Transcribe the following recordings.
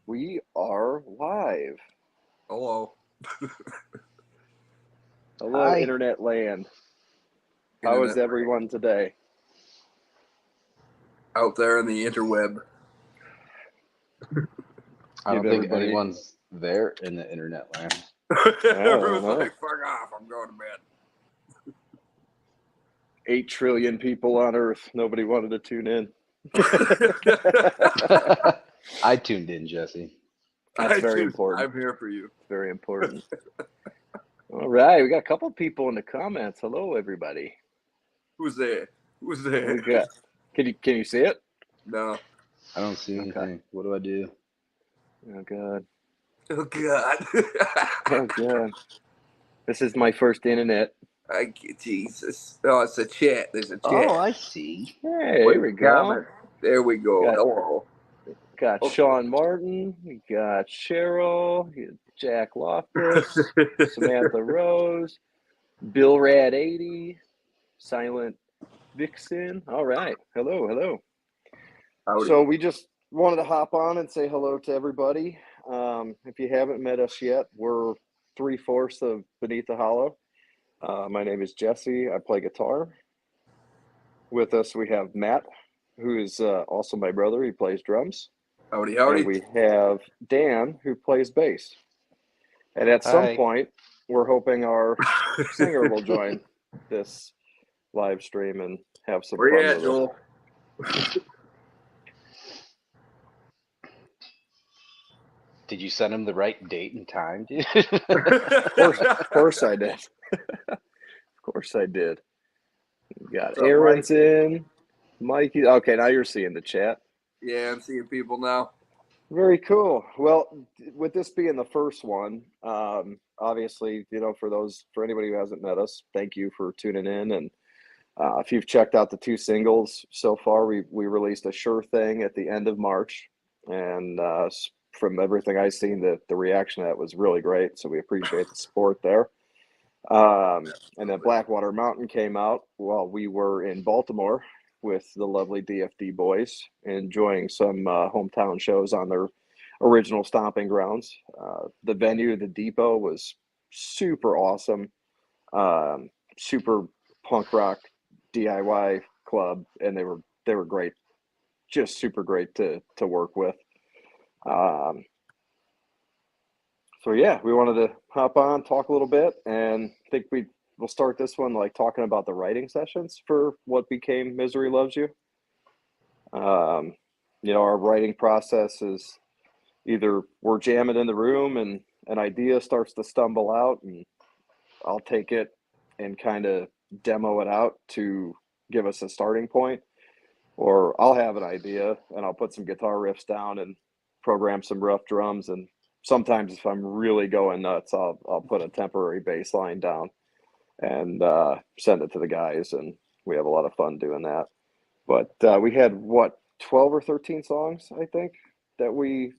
We are live. Hello. Hello, Hi. Internet land. How is everyone today? Out there in the interweb. I don't Give think everybody- anyone's there in the internet land. Everyone's know. like, fuck off, I'm going to bed. 8 trillion people on Earth. Nobody wanted to tune in. I tuned in, Jesse. That's very important. I'm here for you. Very important. All right, we got a couple people in the comments. Hello, everybody. Who's there? Who's We there? got. Can you see it? No. I don't see anything. What do I do? Oh God. Oh, God. Oh God. This is my first internet. Jesus. Oh, it's a chat. There's a chat. Oh, I see. Hey, here we go. Comment. There we go. Got- Hello. Got Okay. Sean Martin. We got Cheryl. Jack Loftus. Samantha Rose. Bill Rad 80. Silent Vixen. All right. Hello. Howdy. So we just wanted to hop on and say hello to everybody. If you haven't met us yet, we're 3/4 of Beneath the Hollow. My name is Jesse. I play guitar. With us, we have Matt, who is also my brother. He plays drums. Howdy. And we have Dan, who plays bass. And at some Hi. point, we're hoping our singer will join this live stream and have some Where fun you at, with Joel? Did you send him the right date and time, dude? us. Of course I did. Of course I did. We got What's up, Aaron's Mike? in. Mikey. Okay, now you're seeing the chat. Yeah, I'm seeing people now. Very cool. Well, with this being the first one, obviously, for anybody who hasn't met us, thank you for tuning in. And if you've checked out the 2 singles so far, we released a Sure Thing at the end of March, and from everything I've seen, the reaction to that was really great. So we appreciate the support there. And then Blackwater Mountain came out while we were in Baltimore with the lovely DFD boys, enjoying some hometown shows on their original stomping grounds. The venue, the Depot, was super awesome. Super punk rock DIY club, and they were great, just super great to work with. So yeah, we wanted to hop on, talk a little bit, and I think we'll start this one like talking about the writing sessions for what became Misery Loves You. Our writing process is either we're jamming in the room and an idea starts to stumble out, and I'll take it and kind of demo it out to give us a starting point, or I'll have an idea and I'll put some guitar riffs down and program some rough drums, and sometimes if I'm really going nuts, I'll put a temporary bass line down and send it to the guys, and we have a lot of fun doing that. But we had 12 or 13 songs, I think, that we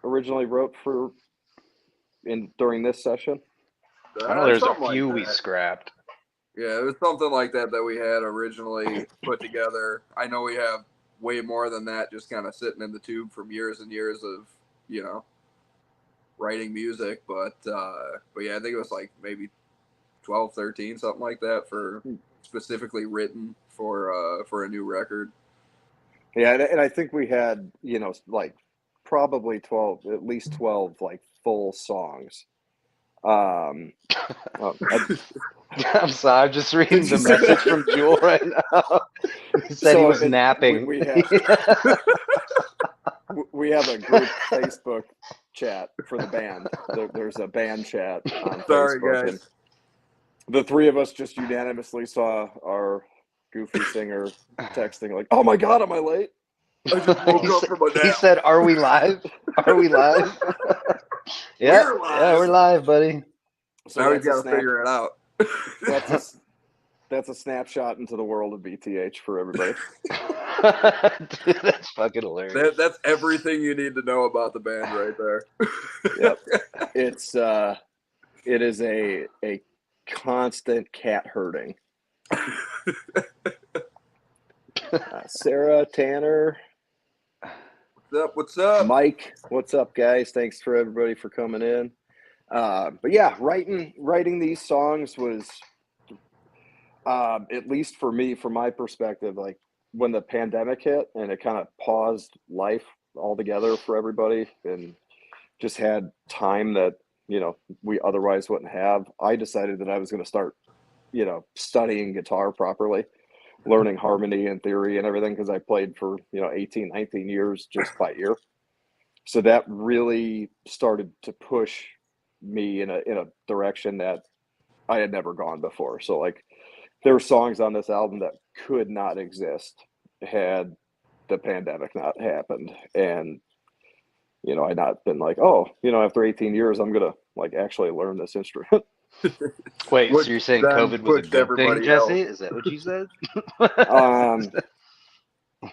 originally wrote during this session. I know there's a Something like few we that. scrapped. Yeah, it was something like that we had originally put together. I know we have way more than that just kind of sitting in the tube from years and years of, writing music. But yeah, I think it was like maybe 12, 13, something like that for specifically written for a new record. Yeah, and I think we had, like probably 12, at least 12 like full songs. I'm sorry, I'm just reading the message from Jewel right now. He said he was napping. We have a group Facebook chat for the band. There's a band chat on Sorry, Facebook. guys. And the 3 of us just unanimously saw our goofy singer texting like, "Oh my God, am I late?" I just woke up from a nap. He said, "Are we live? Are we live?" Yeah, We're live. yeah, we're live, buddy. So Now we that's a got to figure it out. that's a snapshot into the world of BTH for everybody. Dude, that's fucking hilarious. That's everything you need to know about the band right there. Yep. It is a constant cat herding. Sarah Tanner. What's up? Mike, what's up, guys? Thanks for everybody for coming in. But yeah, writing these songs was, at least for me, from my perspective, like when the pandemic hit and it kind of paused life altogether for everybody and just had time that, we otherwise wouldn't have. I decided that I was going to start, studying guitar properly, learning harmony and theory and everything, because I played for 18, 19 years just by ear. So that really started to push me in a direction that I had never gone before. So like there were songs on this album that could not exist had the pandemic not happened. And I'd not been like, oh, after 18 years I'm gonna like actually learn this instrument. Wait, Which so you're saying then COVID was a pushed good thing, everybody Jesse? else. Is that what you said?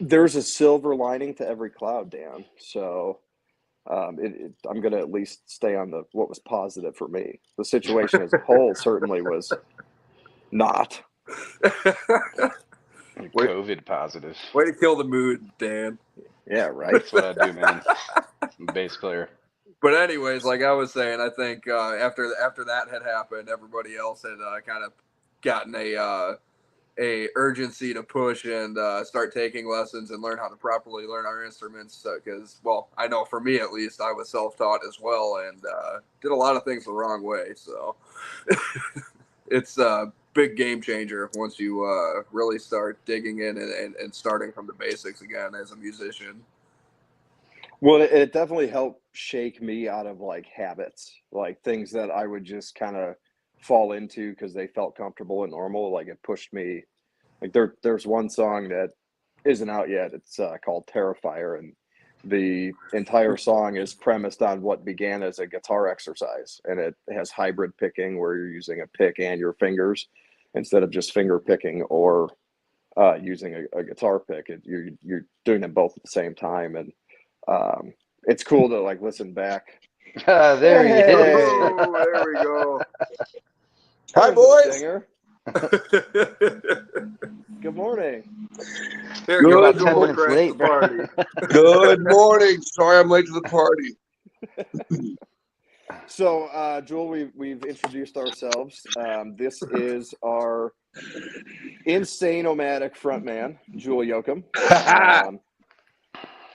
There's a silver lining to every cloud, Dan. So I'm going to at least stay on what was positive for me. The situation as a whole certainly was not. COVID positive. Way to kill the mood, Dan. Yeah, right. That's what I do, man. I'm a bass player. But anyways, like I was saying, I think after that had happened, everybody else had kind of gotten a urgency to push and start taking lessons and learn how to properly learn our instruments. Because, well, I know for me at least, I was self-taught as well and did a lot of things the wrong way. So it's a big game changer once you really start digging in and starting from the basics again as a musician. Well, it definitely helped shake me out of like habits, like things that I would just kind of fall into because they felt comfortable and normal. Like it pushed me. Like there's one song that isn't out yet. It's called Terrifier, and the entire song is premised on what began as a guitar exercise, and it has hybrid picking where you're using a pick and your fingers instead of just finger picking or using a guitar pick. You're doing them both at the same time, and it's cool to like listen back. There he is. Oh, there we go. Hi, boys. Singer. Good morning. Here, You're go about to 10 Joel minutes crash late, the bro. party. Good morning. Sorry I'm late to the party. So, Joel, we've introduced ourselves. This is our insane nomadic frontman, Joel Yoakum.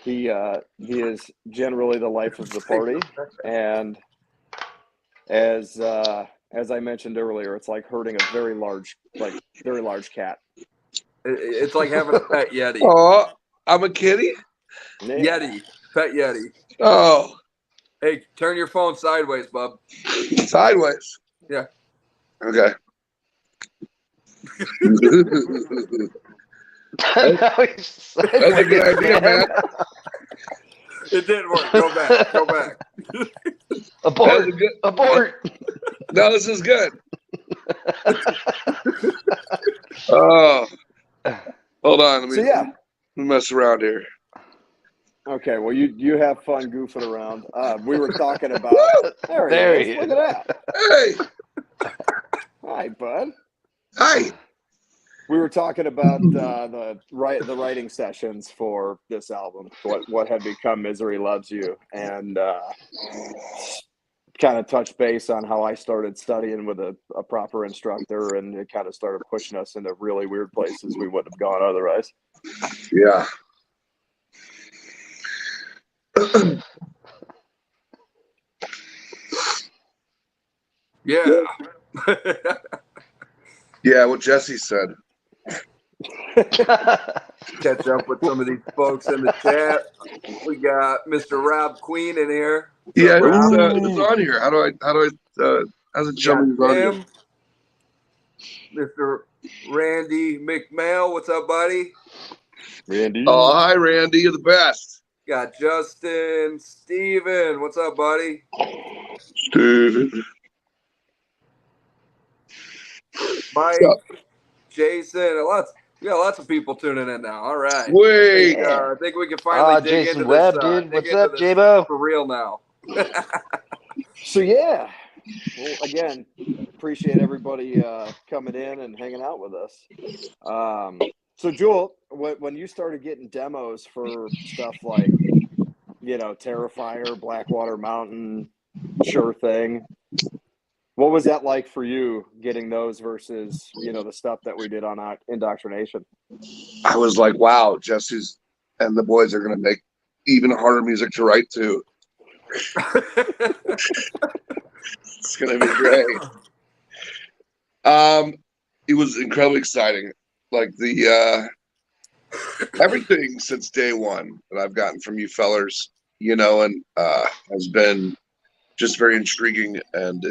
He is generally the life of the party, and as I mentioned earlier, it's like herding a very large cat. It's like having a pet Yeti. Oh, I'm a kitty? Yeah. Yeti. Pet Yeti. Oh, Hey, turn your phone sideways, bub. sideways. Yeah. Okay. Now he's That's a good idea, man. It didn't work. Go back. Go back. Abort! That was a good- Abort! No, this is good. Oh, hold on. So yeah. Let me mess around here. Okay. Well, you have fun goofing around. We were talking about. There he he is. is. Look at that. Hey, Hi, bud. hi. We were talking about the writing sessions for this album, what had become Misery Loves You, and kind of touch base on how I started studying with a proper instructor, and it kind of started pushing us into really weird places we wouldn't have gone otherwise. Yeah. Yeah. Yeah, what Jesse said. Catch up with some of these folks in the chat. We got Mr. Rob Queen in here. Yeah, Rob? who's on here? How's it show me who's on here? Tim, Mr. Randy McMahon. What's up, buddy? Randy. Oh, hi, Randy. You're the best. Got Justin, Steven. What's up, buddy? Steven. Mike, What's up? Jason. We got lots of people tuning in now. All right. Wait. I think we can finally dig Jason into Webb, this. dude. Dig What's into up, this J-Bo? for real now. So yeah, well, again, appreciate everybody coming in and hanging out with us. So Joel, when you started getting demos for stuff like Terrifier, Blackwater Mountain, Sure Thing. What was that like for you, getting those versus, the stuff that we did on Indoctrination? I was like, wow, Jesse's and the boys are going to make even harder music to write to. It's going to be great. It was incredibly exciting. Like everything since day one that I've gotten from you fellers, and has been just very intriguing. And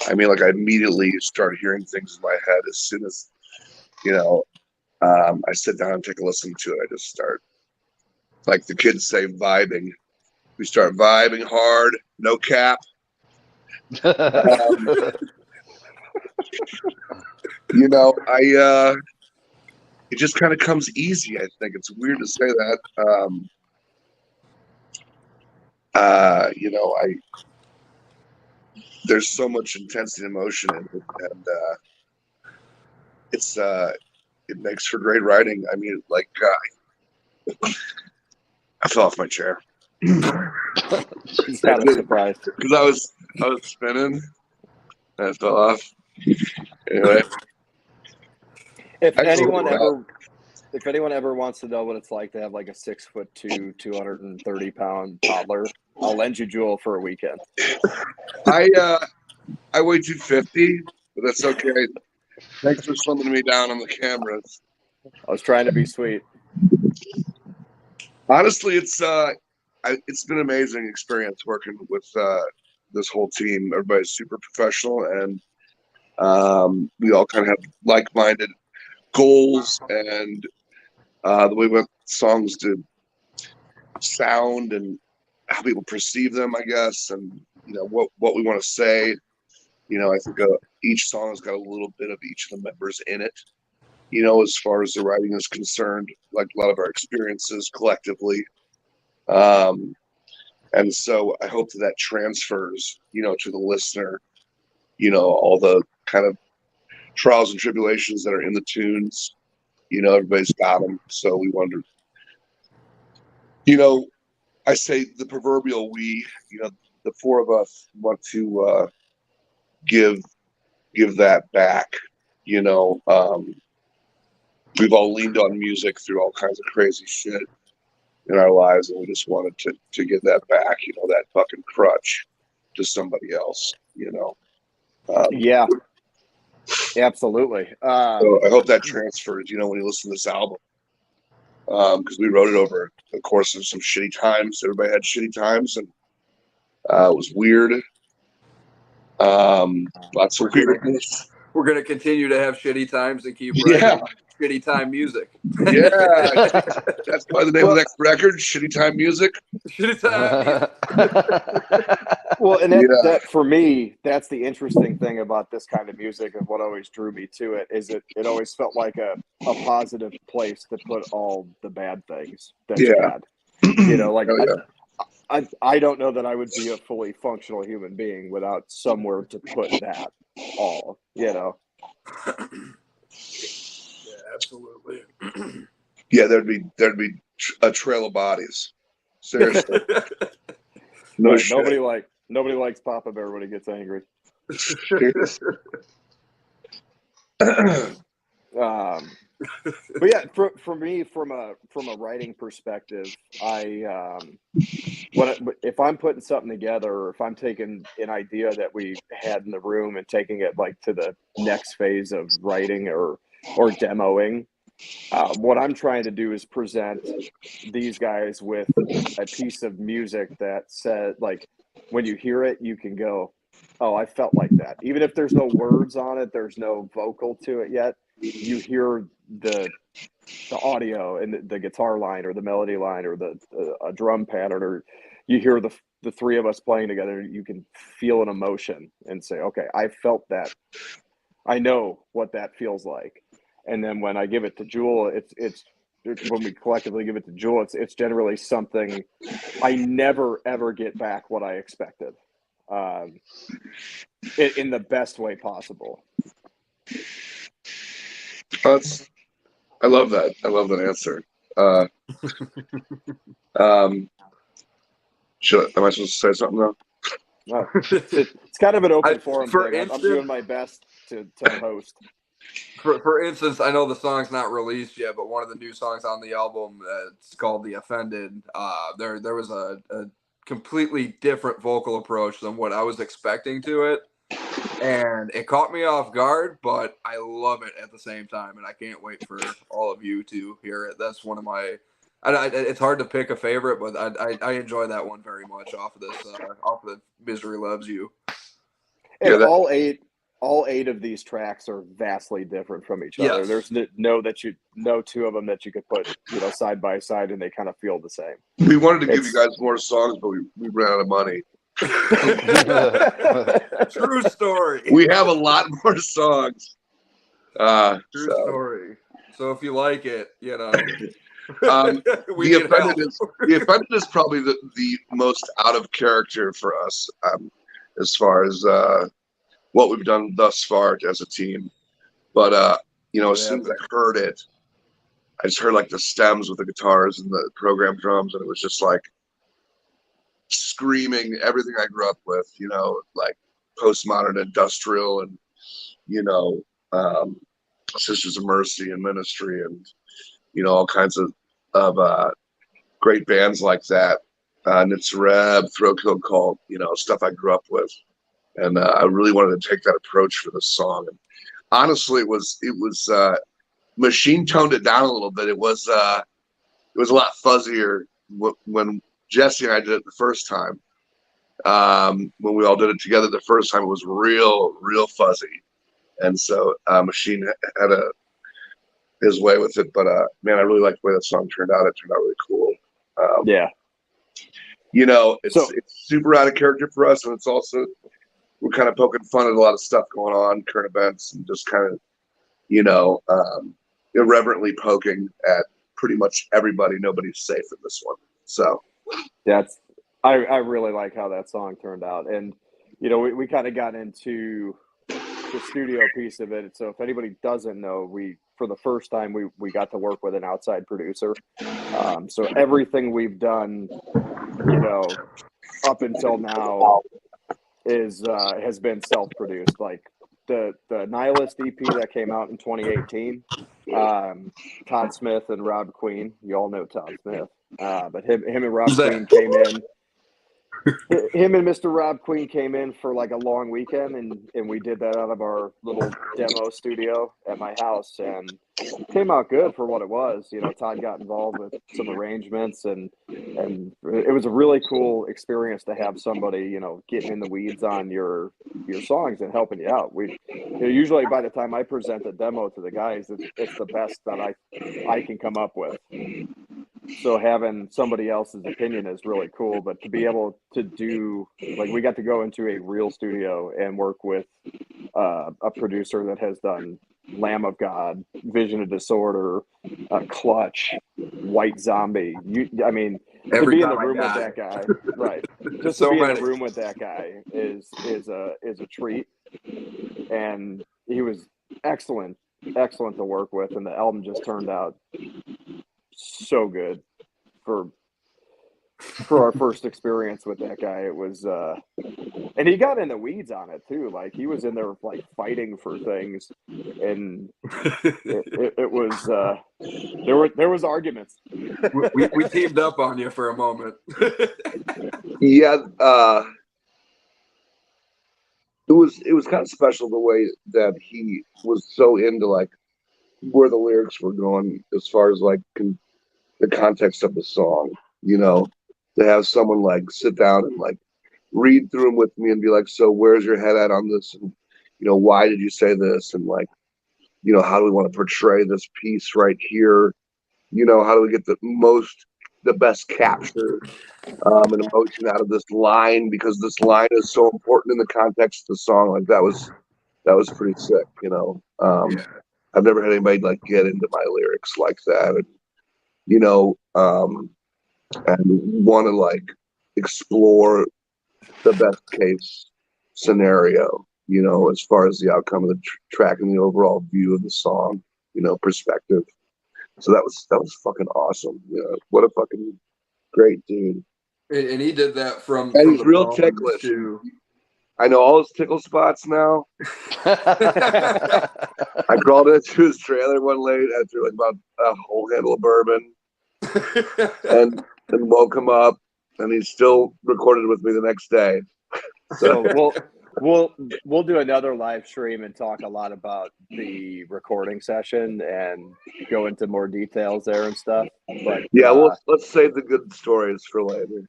I immediately started hearing things in my head as soon as, I sit down and take a listen to it. I just start, like the kids say, vibing. We start vibing hard, no cap. It just kind of comes easy. I think it's weird to say that. There's so much intensity and emotion in it, and it makes for great writing. I mean, I fell off my chair. It's not a surprise because I was spinning and I fell off. Anyway, if anyone ever wants to know what it's like to have like a 6'2", 230-pound toddler, I'll lend you Jewel for a weekend. I weigh 250, but that's okay. Thanks for slimming me down on the cameras. I was trying to be sweet. Honestly, it's been an amazing experience working with this whole team. Everybody's super professional, and we all kind of have like-minded goals and the way we want songs to sound and how people perceive them, I guess, and what we want to say. I think each song has got a little bit of each of the members in it. As far as the writing is concerned, like a lot of our experiences collectively. And so I hope that transfers, to the listener, all the kind of trials and tribulations that are in the tunes. Everybody's got them. So we wonder, I say the proverbial we, the four of us want to give that back. We've all leaned on music through all kinds of crazy shit in our lives, and we just wanted to give that back, that fucking crutch to somebody else, Yeah, absolutely. So I hope that transfers, when you listen to this album, because we wrote it over the course of some shitty times. Everybody had shitty times, and it was weird. Lots of weirdness. We're going to continue to have shitty times and keep writing shitty time music. Yeah, that's probably the name of the next record, Shitty Time Music. Shitty time. Well, and that for me, that's the interesting thing about this kind of music, and what always drew me to it is it always felt like a positive place to put all the bad things that you had. I don't know that I would be a fully functional human being without somewhere to put that all, Yeah, absolutely. Yeah, there'd be a trail of bodies. Seriously. No shit. Nobody likes Papa Bear when he gets angry. But yeah, for me, from a writing perspective, if I'm putting something together, or if I'm taking an idea that we had in the room and taking it like to the next phase of writing or demoing, what I'm trying to do is present these guys with a piece of music that said, like, when you hear it, you can go, oh, I felt like that. Even if there's no words on it, there's no vocal to it yet, you hear the audio and the guitar line or the melody line or a drum pattern, or you hear the three of us playing together. You can feel an emotion and say, okay, I felt that. I know what that feels like. And then when I give it to Jewel, it's when we collectively give it to Jewel, it's generally something I never ever get back what I expected, in the best way possible. I love that. I love that answer. Am I supposed to say something though? No, it's kind of an open forum for thing. I'm instance- doing my best to host. For instance, I know the song's not released yet, but one of the new songs on the album, it's called "The Offended." There was a completely different vocal approach than what I was expecting to it, and it caught me off guard. But I love it at the same time, and I can't wait for all of you to hear it. That's one of my. It's hard to pick a favorite, but I enjoy that one very much off of this off of the Misery Loves You. And Yeah, all eight of these tracks are vastly different from each other. Yes. There's no two of them that you could put side by side and they kind of feel the same. We wanted to give you guys more songs, but we ran out of money. True story. We have a lot more songs. True story. So if you like it, we The Offended is probably the most out of character for us as far as what we've done thus far as a team. But as soon as I heard it, I just heard like the stems with the guitars and the programmed drums, and it was just like screaming everything I grew up with, like postmodern industrial and Sisters of Mercy and Ministry and all kinds of great bands like that. Nitz Reb, Throw Kill Cult, stuff I grew up with. And I really wanted to take that approach for this song. And honestly, it was Machine toned it down a little bit. It was a lot fuzzier when Jesse and I did it the first time. When we all did it together the first time, it was real fuzzy. And so Machine had his way with it. But man, I really liked the way that song turned out. It turned out really cool. Yeah. It's super out of character for us, and it's also we're kind of poking fun at a lot of stuff going on, current events, and just kind of, irreverently poking at pretty much everybody. Nobody's safe in this one. So I really like how that song turned out. And, we kind of got into the studio piece of it. So if anybody doesn't know, for the first time, we got to work with an outside producer. So everything we've done, up until now has been self-produced. Like the Nihilist EP that came out in 2018, Todd Smith and Rob Queen. You all know Todd Smith, but him and Rob Queen came in. Him and Mr. Rob Queen came in for like a long weekend, and we did that out of our little demo studio at my house, and it came out good for what it was. Todd got involved with some arrangements, and it was a really cool experience to have somebody, getting in the weeds on your songs and helping you out. Usually by the time I present a demo to the guys, it's the best that I can come up with. So having somebody else's opinion is really cool, but to be able to do, like, we got to go into a real studio and work with a producer that has done Lamb of God, Vision of Disorder, Clutch, White Zombie. To be in the room with that guy, right? Just to be in the room with that guy is a treat, and he was excellent to work with, and the album just turned out so good for our first experience with that guy. It was and he got in the weeds on it too. Like, he was in there like fighting for things, and it was there was arguments. We teamed up on you for a moment. Yeah, it was kind of special the way that he was so into like where the lyrics were going as far as like the context of the song, to have someone like sit down and like read through them with me and be like, so where's your head at on this? And, why did you say this? And like, how do we want to portray this piece right here? How do we get the best capture and emotion out of this line? Because this line is so important in the context of the song. Like that was pretty sick, I've never had anybody like get into my lyrics like that. And, and want to like explore the best case scenario, as far as the outcome of the track and the overall view of the song, perspective. So that was fucking awesome. What a fucking great dude. And he did that from And he's the real bones, ticklish. too. I know all his tickle spots now. I crawled into his trailer one late after like about a whole handle of bourbon, and woke him up, and he still recorded with me the next day. So we'll do another live stream and talk a lot about the recording session and go into more details there and stuff. But yeah, let's save the good stories for later.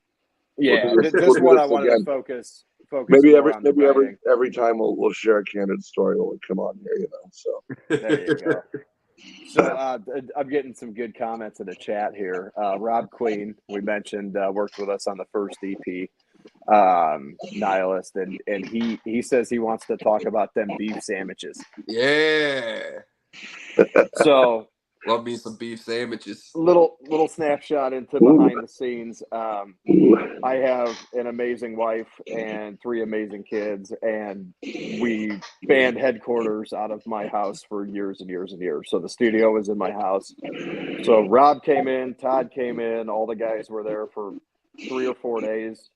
yeah, We'll do this this one I wanted again. to focus Maybe more on the writing. every time we'll share a candid story when we come on here, So There you go. So I'm getting some good comments in the chat here. Rob Queen, we mentioned, worked with us on the first EP, Nihilist, and he says he wants to talk about them beef sandwiches. Yeah. So Love me some beef sandwiches. little snapshot into behind the scenes. I have an amazing wife and 3 amazing kids, and we band headquarters out of my house for years and years and years. So the studio was in my house. So Rob came in, Todd came in, all the guys were there for 3 or 4 days,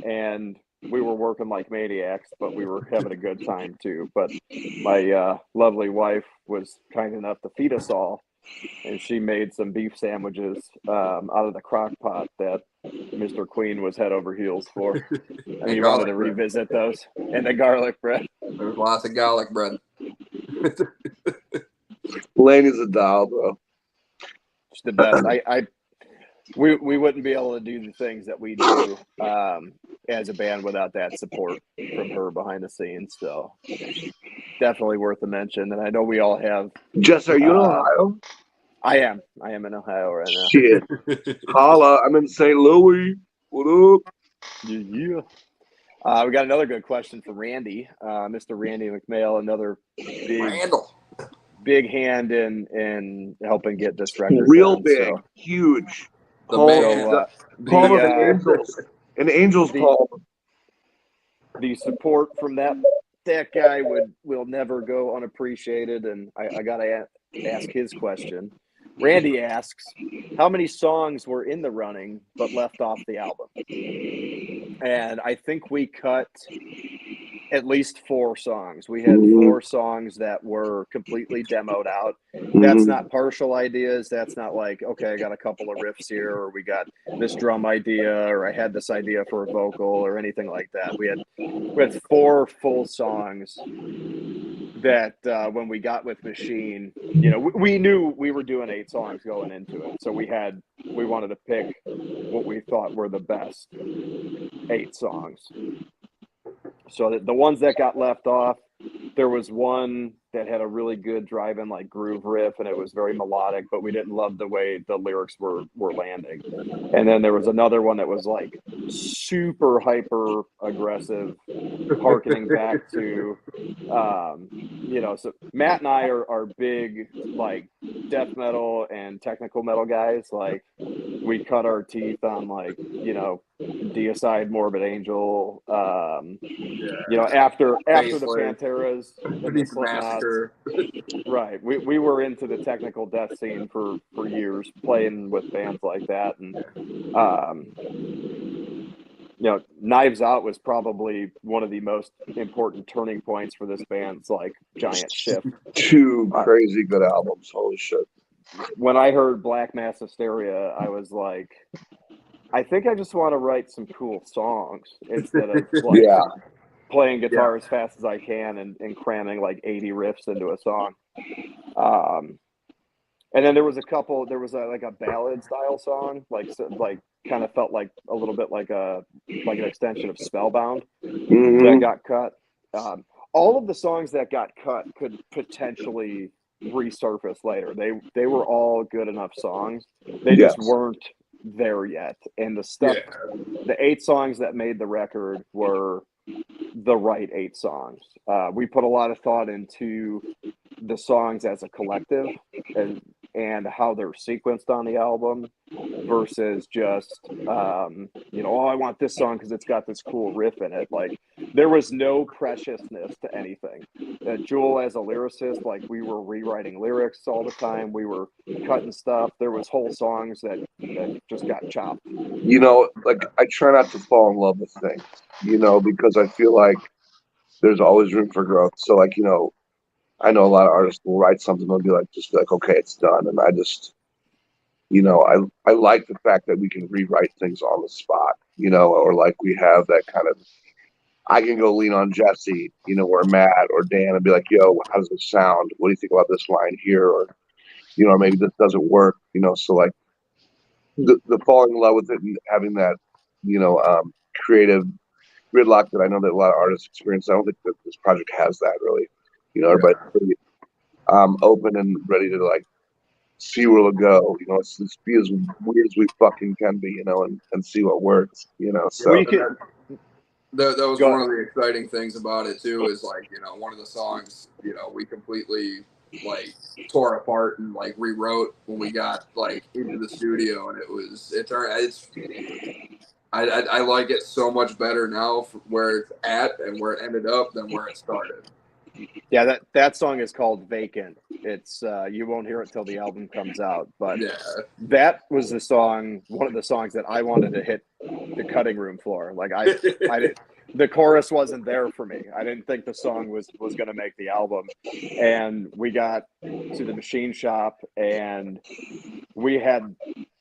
and we were working like maniacs, but we were having a good time too. But my lovely wife was kind enough to feed us all, and she made some beef sandwiches out of the crock pot that Mr. Queen was head over heels for. And he wanted to revisit those. And the garlic bread. There's lots of garlic bread. Laney's a doll, bro. She's the best. We wouldn't be able to do the things that we do as a band without that support from her behind the scenes. So definitely worth a mention. And I know we all have. Jess, are you in Ohio? I am in Ohio right now. Shit. Holla, I'm in St. Louis. What up? Yeah. We got another good question from Randy, Mr. Randy McMail, another big hand in helping get this record real done, big, so. huge. The palm of the angels. An angel's palm. The support from that guy will never go unappreciated, and I gotta ask his question. Randy asks, how many songs were in the running but left off the album? And I think we cut at least 4 songs. We had 4 songs that were completely demoed out. That's not partial ideas. That's not like, okay, I got a couple of riffs here, or we got this drum idea, or I had this idea for a vocal, or anything like that. We had 4 full songs that when we got with Machine, we knew we were doing 8 songs going into it. So we wanted to pick what we thought were the best 8 songs. So the ones that got left off, there was one that had a really good drive-in like groove riff, and it was very melodic, but we didn't love the way the lyrics were landing. And then there was another one that was like super hyper aggressive, harkening back to so Matt and I are big like death metal and technical metal guys. Like we cut our teeth on like Deicide, Morbid Angel, after the Panteras and the Slipknots. Right. We were into the technical death scene for years, playing with bands like that. And Knives Out was probably one of the most important turning points for this band's like giant shift. 2 crazy good albums. Holy shit. When I heard Black Mass Hysteria, I was like, I think I just want to write some cool songs instead of like playing guitar as fast as I can and cramming like 80 riffs into a song. And then there was a ballad style song, like kind of felt like a little bit like an extension of Spellbound that got cut. All of the songs that got cut could potentially resurface later. They were all good enough songs. They just weren't there yet. And the 8 songs that made the record were the right 8 songs. We put a lot of thought into the songs as a collective, and and how they're sequenced on the album versus just, oh, I want this song because it's got this cool riff in it. Like, there was no preciousness to anything. Jewel, as a lyricist, like, we were rewriting lyrics all the time. We were cutting stuff. There was whole songs that just got chopped. Like, I try not to fall in love with things, because I feel like there's always room for growth. So, like, I know a lot of artists will write something and be like, okay, it's done. And I just, I like the fact that we can rewrite things on the spot, or like we have that kind of, I can go lean on Jesse, or Matt or Dan and be like, yo, how does this sound? What do you think about this line here? Or, or maybe this doesn't work, so like the falling in love with it and having that, creative gridlock that I know that a lot of artists experience. I don't think that this project has that really, everybody's pretty open and ready to like see where it'll go. Let's be as weird as we fucking can be, and see what works, so. That was one of the exciting things about it too, is like, one of the songs, we completely like tore apart and like rewrote when we got like into the studio, and I like it so much better now for where it's at and where it ended up than where it started. Yeah, that song is called Vacant. It's you won't hear it till the album comes out, but that was one of the songs that I wanted to hit the cutting room floor. Like I did, the chorus wasn't there for me. I didn't think the song was going to make the album, and we got to the machine shop, and we had.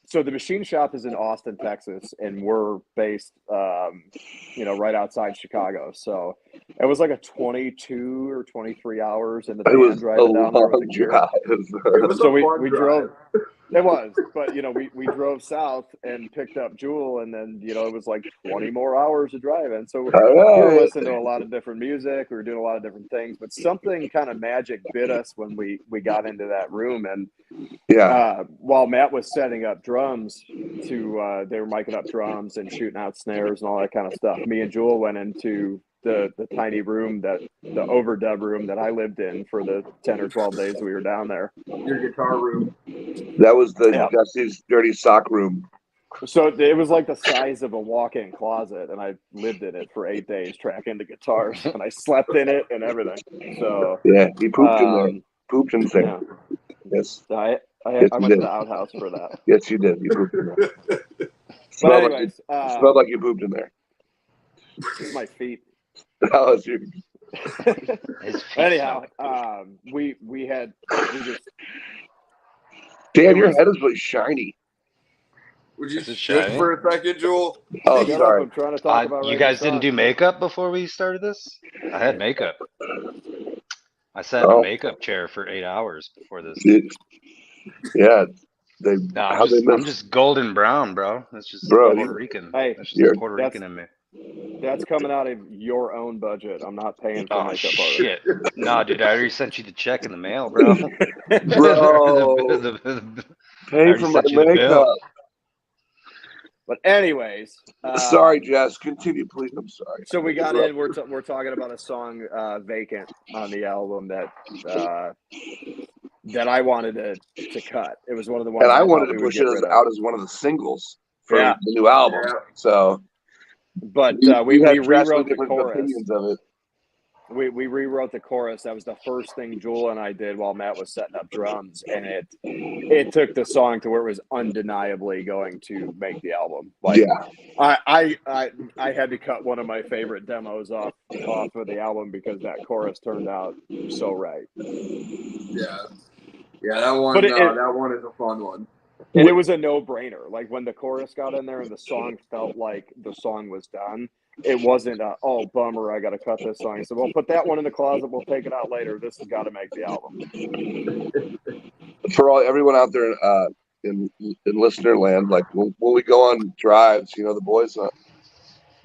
So the machine shop is in Austin, Texas, and we're based, right outside Chicago. So it was like a 22 or 23 hours in the van driving down there with a gear. So we drove. It was, but we drove south and picked up Jewel, and then it was like 20 more hours of driving. So we were listening to a lot of different music. We were doing a lot of different things, but something kind of magic bit us when we got into that room. And while Matt was setting up drums they were miking up drums and shooting out snares and all that kind of stuff, me and Jewel went into the tiny room, the overdub room that I lived in for the 10 or 12 days we were down there. Your guitar room. That was Jesse's dirty sock room. So it was like the size of a walk-in closet, and I lived in it for 8 days tracking the guitars, and I slept in it and everything. So yeah, he pooped in there. Pooped in there. Yeah. Yes. I went to the outhouse for that. Yes, you did. You pooped in there. But anyways, smelled like you pooped in there. It's my feet. Oh, it's your. Anyhow, we just. Dan, your head is really shiny. Would you shake for a second, Joel? Oh, sorry. I'm trying to talk about you guys didn't do makeup before we started this? I had makeup. I sat in a makeup chair for 8 hours before this. Yeah. I'm just golden brown, bro. That's just Puerto Rican. Hey, that's just the Puerto Rican in me. That's coming out of your own budget. I'm not paying for makeup artist. Shit. No, dude, I already sent you the check in the mail, bro. Bro. Pay for my makeup. But anyways, sorry, Jess. Continue, please. I'm sorry. So we got in. We're talking about a song, "Vacant," on the album that I wanted to cut. It was one of the ones, and I wanted to push it out as one of the singles for the new album. Yeah. So, but we rewrote the chorus. Opinions of it. We rewrote the chorus. That was the first thing Jewel and I did while Matt was setting up drums, and it took the song to where it was undeniably going to make the album. Like, I had to cut one of my favorite demos off of the album because that chorus turned out so right. Yeah, that one. That one is a fun one. And it was a no-brainer. Like, when the chorus got in there and the song felt like the song was done, it wasn't oh, bummer, I got to cut this song. I said, well, put that one in the closet. We'll take it out later. This has got to make the album. For everyone out there in listener land, like when we go on drives, the boys,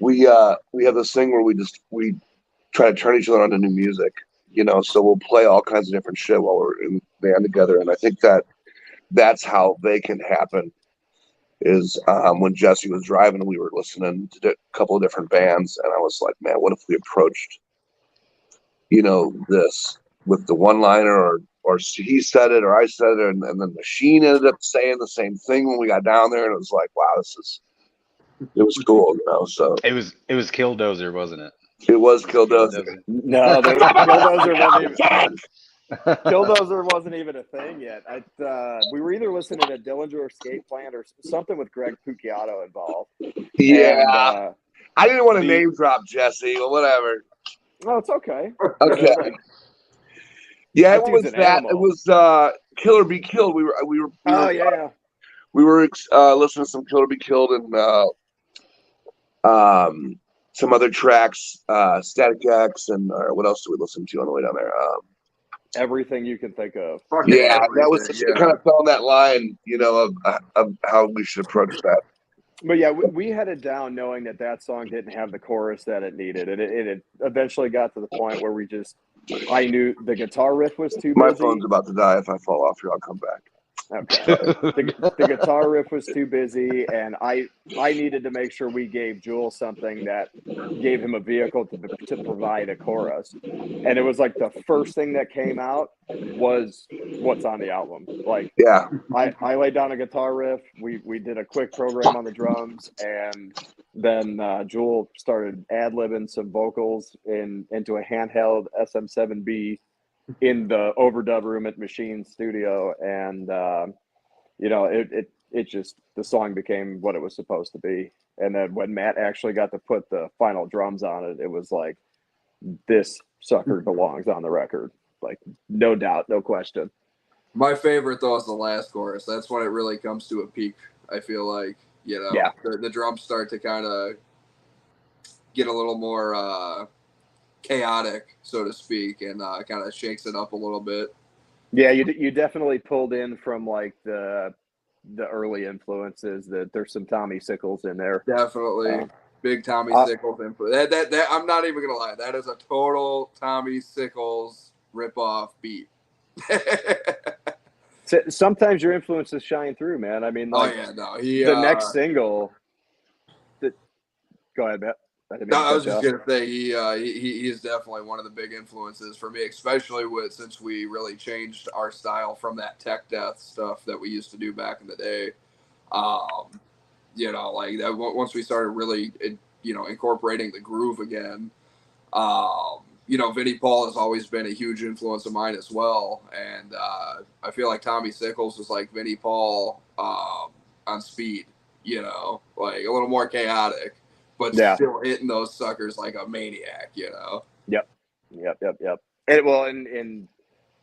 we have this thing where we try to turn each other on to new music, so we'll play all kinds of different shit while we're in the band together. And I think that's how Vacant happened. Is when Jesse was driving and we were listening to a couple of different bands, and I was like, man, what if we approached, this with the one-liner or he said it, or I said it, and then Machine ended up saying the same thing when we got down there, and it was like, wow, it was cool, you know. So It was Killdozer, wasn't it? it was Killdozer. No, Killdozer wasn't even. Killdozer wasn't even a thing yet. We were either listening to Dillinger Escape Plan or something with Greg Puciato involved. Yeah, And, I didn't want to name drop Jesse, but whatever. No, it's okay. Okay. You know, like, yeah, that it dude's was an that. animal. It was Kill or Be Killed. We were we were listening to some Kill or Be Killed and some other tracks, Static X, and what else did we listen to on the way down there? Everything you can think of. Yeah, that was it. Kind of fell in that line, you know, of how we should approach that. But yeah, we headed down knowing that song didn't have the chorus that it needed. It eventually got to the point where I knew the guitar riff was too busy. My phone's about to die. If I fall off here, I'll come back. Okay. The guitar riff was too busy, and I needed to make sure we gave Jewel something that gave him a vehicle to provide a chorus. And it was like the first thing that came out was what's on the album. Like, yeah, I laid down a guitar riff. We did a quick program on the drums, and then Jewel started ad-libbing some vocals into a handheld SM7B in the overdub room at Machine Studio, and you know, it just, the song became what it was supposed to be. And then when Matt actually got to put the final drums on it, it was like, this sucker belongs on the record, like, no doubt, no question. My favorite though is the last chorus. That's when it really comes to a peak. I feel like, you know, yeah, the drums start to kind of get a little more chaotic, so to speak, and kind of shakes it up a little bit. Yeah, you definitely pulled in from like the early influences. That there's some Tommy Sickles in there. Definitely big Tommy Sickles input. That I'm not even gonna lie. That is a total Tommy Sickles ripoff beat. Sometimes your influences shine through, man. I mean, like, the next single. Go ahead, Matt. I was just gonna say he is definitely one of the big influences for me, especially since we really changed our style from that tech death stuff that we used to do back in the day. You know, like that once we started really, you know, incorporating the groove again. You know, Vinnie Paul has always been a huge influence of mine as well, and I feel like Tommy Sickles was like Vinnie Paul on speed. You know, like a little more chaotic, but still hitting those suckers like a maniac, you know? Yep. And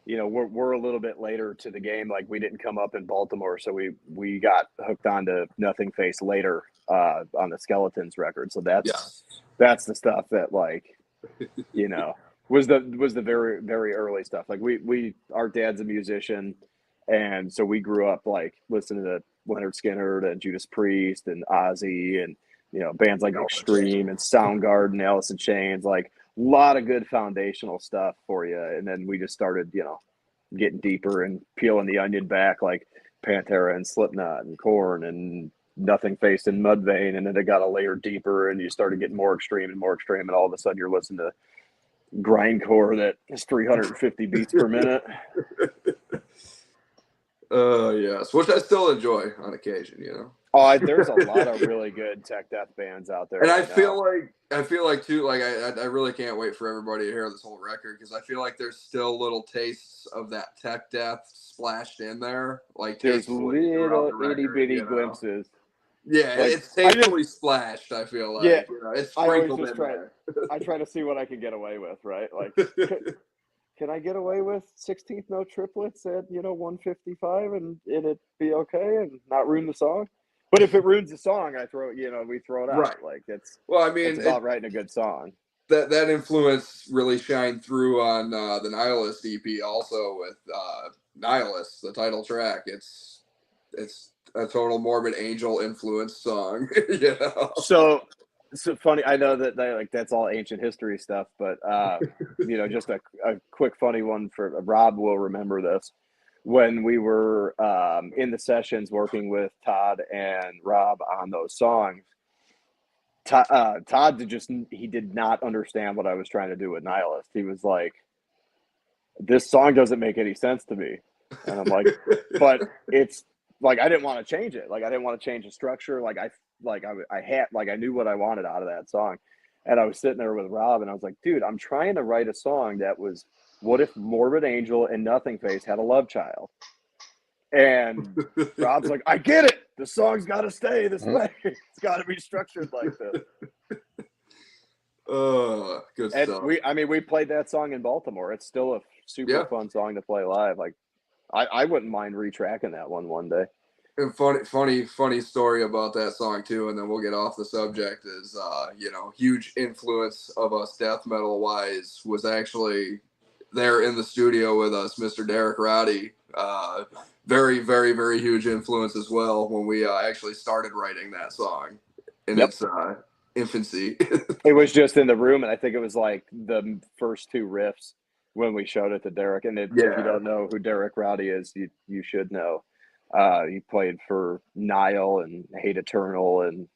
you know, we're a little bit later to the game. Like, we didn't come up in Baltimore, so we got hooked onto Nothing Face later on the Skeletons record. So that's the stuff that, like, you know, was the very, very early stuff. Like, our dad's a musician, and so we grew up like listening to Leonard Skinner and Judas Priest and Ozzy and, you know, bands like Extreme and Soundgarden, Alice in Chains, like a lot of good foundational stuff for you. And then we just started, you know, getting deeper and peeling the onion back, like Pantera and Slipknot and Korn and Nothing Face and Mudvayne. And then it got a layer deeper and you started getting more extreme. And all of a sudden you're listening to grindcore that is 350 beats per minute. Yes, which I still enjoy on occasion, you know. Oh, there's a lot of really good tech death bands out there. And I feel like too, like I really can't wait for everybody to hear this whole record, because I feel like there's still little tastes of that tech death splashed in there. Like, there's little itty bitty glimpses. Yeah, like, it's tastefully splashed, I feel like. Yeah, you know, it's sprinkled in there. I try to see what I can get away with, right? Like, can I get away with 16th note triplets at, you know, 155 and it be okay and not ruin the song? But if it ruins the song, we throw it out. Right. Like, it's about writing a good song. That influence really shined through on the Nihilist EP also with Nihilist, the title track. It's a total Morbid Angel influence song, you know. So funny. I know that that's all ancient history stuff, but you know, just a quick funny one for Rob will remember this. When we were in the sessions working with Todd and Rob on those songs, Todd he did not understand what I was trying to do with Nihilist. He was like, this song doesn't make any sense to me. And I'm like, but it's like, I didn't want to change it. Like, I didn't want to change the structure. Like I knew what I wanted out of that song. And I was sitting there with Rob and I was like, dude, I'm trying to write a song that was, what if Morbid Angel and Nothing Face had a love child? And Rob's like, I get it. The song's got to stay this way. It's got to be structured like this. Good And stuff. we played that song in Baltimore. It's still a super fun song to play live. Like, I wouldn't mind retracking that one day. And funny story about that song too, and then we'll get off the subject. Is huge influence of us death metal wise was actually there in the studio with us, Mr. Derek Roddy. Very, very, very huge influence as well when we actually started writing that song in its infancy. It was just in the room, and I think it was like the first two riffs when we showed it to Derek. And if you don't know who Derek Roddy is, you should know. He played for Nile and Hate Eternal and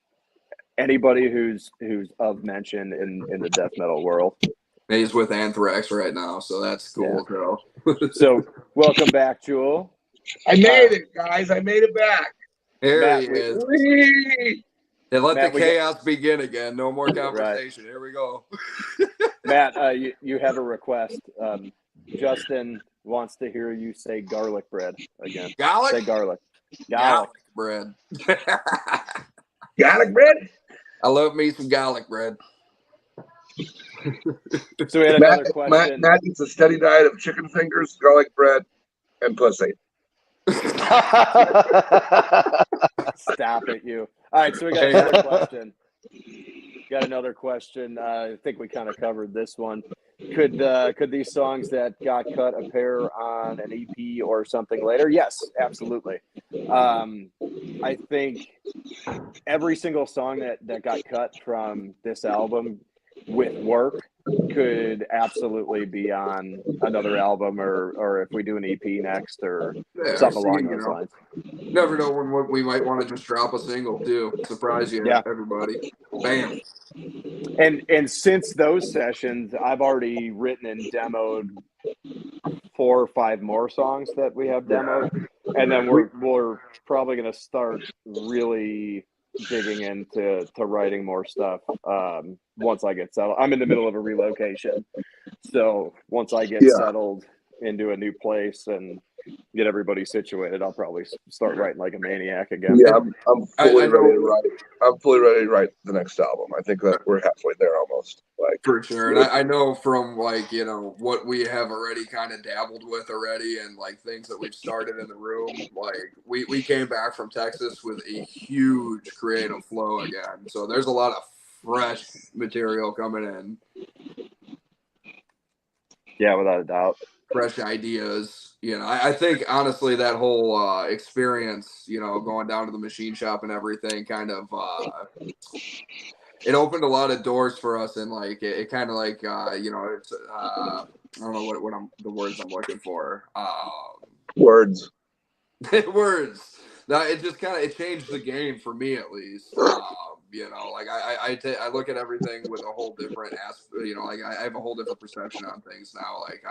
anybody who's of mention in the death metal world. He's with Anthrax right now, so that's cool, girl. So welcome back, Jewel. I made it, guys. I made it back. Here Matt, he is. Whee! And let Matt, the chaos begin again. No more conversation. Here we go. Matt, you have a request. Justin wants to hear you say garlic bread again. Garlic? Say garlic. Garlic bread. Garlic bread? I love me some garlic bread. So we had another question. Matt eats a steady diet of chicken fingers, garlic bread, and pussy. Stop it, you. All right, so we got another question. I think we kind of covered this one. Could these songs that got cut appear on an EP or something later? Yes, absolutely. I think every single song that got cut from this album with work could absolutely be on another album or if we do an EP next or something along those lines. Never know when we might want to just drop a single too. Surprise you, everybody. Bam. And since those sessions, I've already written and demoed 4 or 5 more songs that we have demoed, and then we're probably going to start really digging into writing more stuff once I get settled. I'm in the middle of a relocation, so once I get settled into a new place and get everybody situated, I'll probably start writing like a maniac again. Yeah, I'm fully ready to write. I'm fully ready to write the next album. I think that we're halfway there almost. Like for sure. And I know from like, what we have already kind of dabbled with already and like things that we've started in the room, like we came back from Texas with a huge creative flow again. So there's a lot of fresh material coming in. Yeah, without a doubt. Fresh ideas. I think honestly that whole experience, going down to the machine shop and everything kind of it opened a lot of doors for us, and like it kind of like it's I don't know what the words I'm looking for. Words. Words. Now it just it changed the game for me at least. Like I look at everything with a whole different aspect. Like I have a whole different perception on things now. Like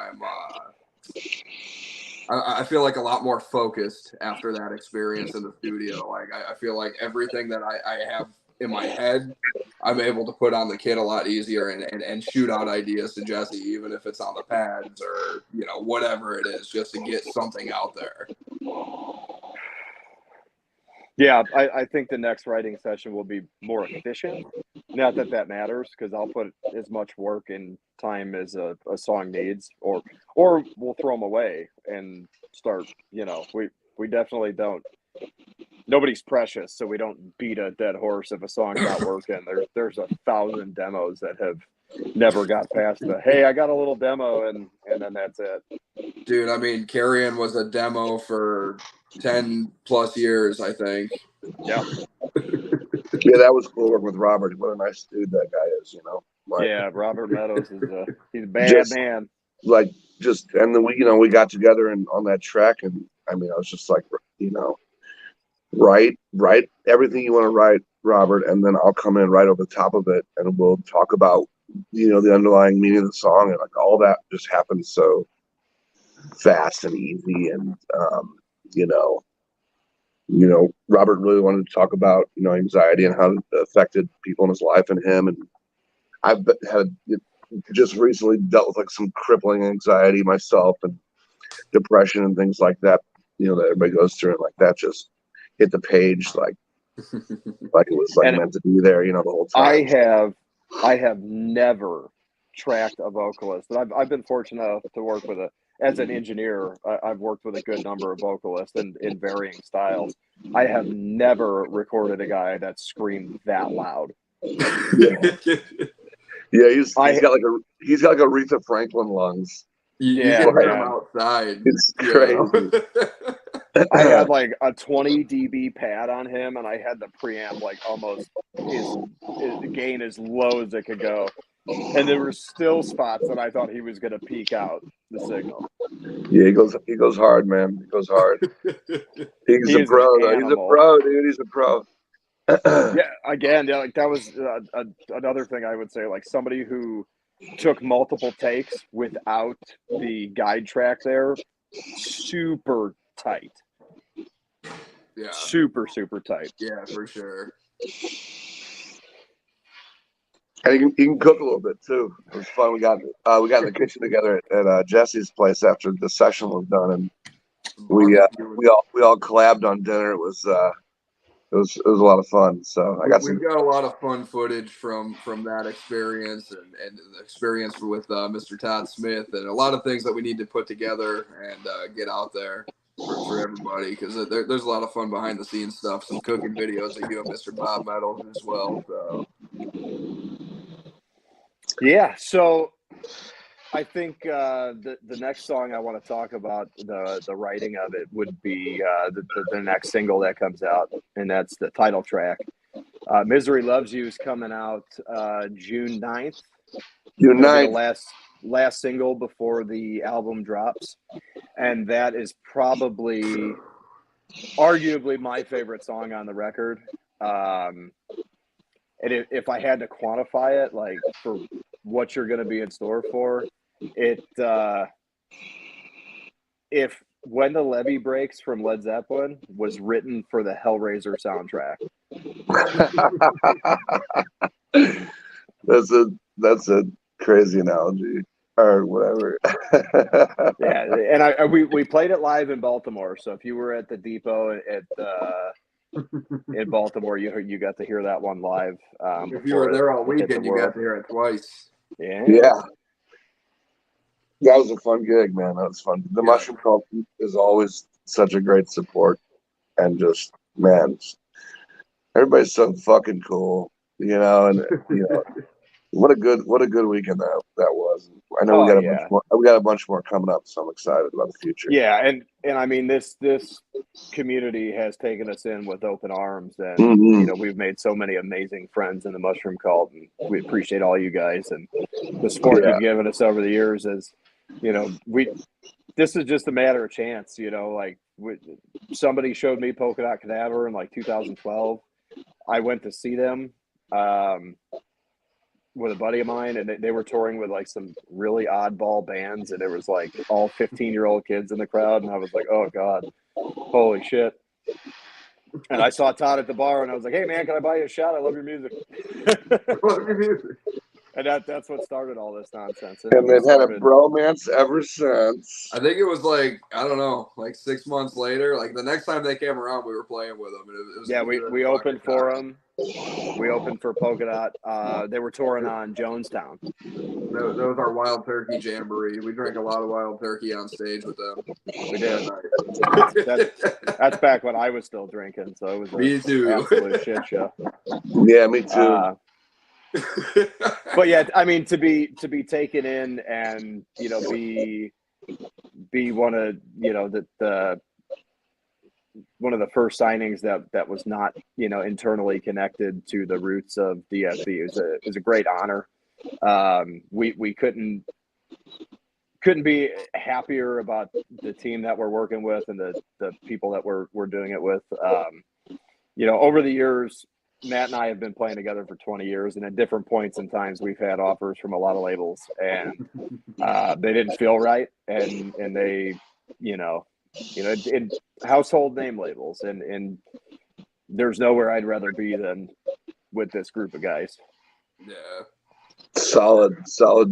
I feel like a lot more focused after that experience in the studio. Like I feel like everything that I have in my head, I'm able to put on the kit a lot easier and shoot out ideas to Jesse, even if it's on the pads or whatever it is, just to get something out there. Yeah, I think the next writing session will be more efficient. Not that matters, because I'll put as much work and time as a song needs, or we'll throw them away and start. We definitely don't. Nobody's precious, so we don't beat a dead horse if a song's not working. There's 1,000 demos that have never got past the hey, I got a little demo, and then that's it. Dude, I mean, Carrion was a demo for 10 plus years, I think. Yeah. Yeah, that was cool working with Robert. What a nice dude that guy is, Yeah, Robert Meadows he's a bad man. Like and then we got together and on that track, and I mean, I was just like, write everything you want to write, Robert, and then I'll come in right over the top of it, and we'll talk about the underlying meaning of the song, and like all that just happened so fast and easy. And Robert really wanted to talk about anxiety and how it affected people in his life and him. And I've had just recently dealt with like some crippling anxiety myself and depression and things like that. That everybody goes through, and like that just hit the page like it was like And meant to be there, the whole time. I have never tracked a vocalist, and I've been fortunate enough to work with as an engineer. I've worked with a good number of vocalists in varying styles. I have never recorded a guy that screamed that loud. Yeah, he's got like Aretha Franklin lungs. You can hear him outside. It's crazy. I had like a 20 dB pad on him, and I had the preamp like almost his gain as low as it could go. And there were still spots that I thought he was going to peak out the signal. Yeah, he goes hard, man. He goes hard. He's a pro, though. He's a pro, dude. He's a pro. Yeah, again, like that was another thing I would say. Like somebody who took multiple takes without the guide track there, super tight. Yeah. Super tight. Yeah, for sure. And he can cook a little bit too. It was fun. We got in the kitchen together at Jesse's place after the session was done, and we all collabed on dinner. It was a lot of fun. So we've got a lot of fun footage from that experience and the experience with Mr. Todd Smith, and a lot of things that we need to put together and get out there for everybody, because there's a lot of fun behind the scenes stuff, some cooking videos that you and Mr. Bob Metal as well. So. Yeah, so I think the next song I want to talk about, the writing of it, would be the next single that comes out, and that's the title track. Misery Loves You is coming out June 9th. June 9th. The last single before the album drops. And that is probably, arguably, my favorite song on the record. And if I had to quantify it, like for what you're going to be in store for, if When the Levee Breaks from Led Zeppelin was written for the Hellraiser soundtrack. That's a crazy analogy or whatever. Yeah, and we played it live in Baltimore. So if you were at the Depot in Baltimore, you got to hear that one live. If you were there all weekend, you got to hear it twice. Yeah. That was a fun gig, man. That was fun. The Mushroom Cult is always such a great support, and just, man, everybody's so fucking cool, and what a good weekend that was. I know we got a bunch more coming up, so I'm excited about the future. Yeah, and I mean this community has taken us in with open arms, and we've made so many amazing friends in the Mushroom Cult, and we appreciate all you guys and the support you've given us over the years. As this is just a matter of chance, like somebody showed me Polka Dot Cadaver in like 2012. I went to see them with a buddy of mine, and they were touring with like some really oddball bands, and there was like all 15-year-old kids in the crowd, and I was like, oh God, holy shit. And I saw Todd at the bar, and I was like, hey man, can I buy you a shot? I love your music. And that's what started all this nonsense. And they've had a bromance ever since. I think it was like, I don't know, like 6 months later. Like the next time they came around, we were playing with them. And we opened for them. We opened for Polka Dot. They were touring on Jonestown. That was our Wild Turkey Jamboree. We drank a lot of Wild Turkey on stage with them. We did. That's back when I was still drinking, so it was me too. Absolute shit show. Yeah, me too. But yeah, I mean, to be taken in and be one of the one of the first signings that was not internally connected to the roots of DSB is a great honor. We couldn't be happier about the team that we're working with and the people that we're doing it with. Over the years, Matt and I have been playing together for 20 years, and at different points in times, we've had offers from a lot of labels, and they didn't feel right, and they, in household name labels, and there's nowhere I'd rather be than with this group of guys. Yeah. Solid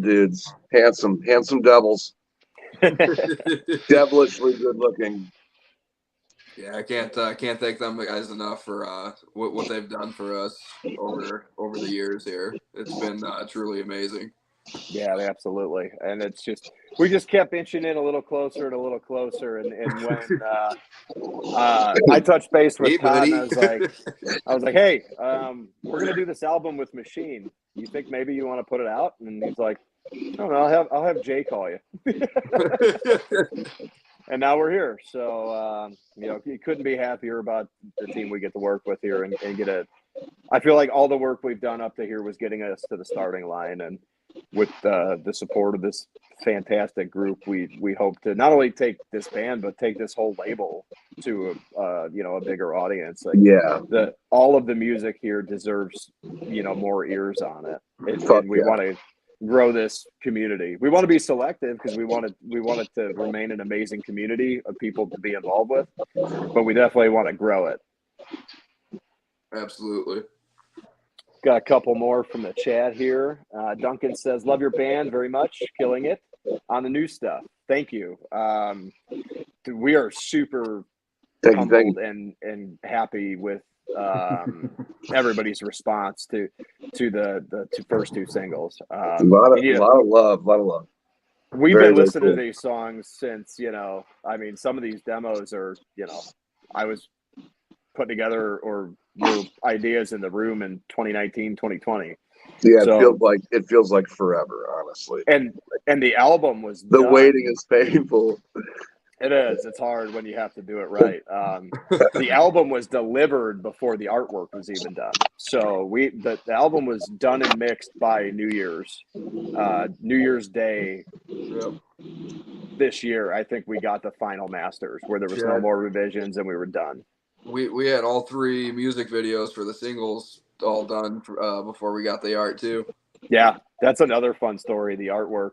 dudes. Handsome devils. Devilishly good looking. Yeah, I can't thank them guys enough for what they've done for us over the years here. It's been truly amazing. Yeah, absolutely. And it's just, we just kept inching in a little closer and a little closer. And when I touched base with Hey, Todd, buddy. and I was like, hey, we're going to do this album with Machine. You think maybe you want to put it out? And he's like, I don't know, I'll have Jay call you. And now we're here. So, you couldn't be happier about the team we get to work with here and get I feel like all the work we've done up to here was getting us to the starting line. And with the support of this fantastic group, we hope to not only take this band, but take this whole label to a bigger audience. Like, yeah, all of the music here deserves more ears on it, and we want to grow this community. We want to be selective because we want it to remain an amazing community of people to be involved with, but we definitely want to grow it. Absolutely. Got a couple more from the chat here. Duncan says, love your band very much. Killing it on the new stuff. Thank you. We are super humbled and happy with everybody's response to the first two singles. A lot of love. We've been listening to these songs since, some of these demos are, I was put together or were ideas in the room in 2019, 2020. Yeah, so, it feels like forever, honestly. And the album was done. Waiting is painful. It is. It's hard when you have to do it right. The album was delivered before the artwork was even done. So the album was done and mixed by New Year's Day. Yep. This year, I think we got the final masters where there was no more revisions and we were done. We had all 3 music videos for the singles all done before we got the art too. Yeah, that's another fun story. The artwork.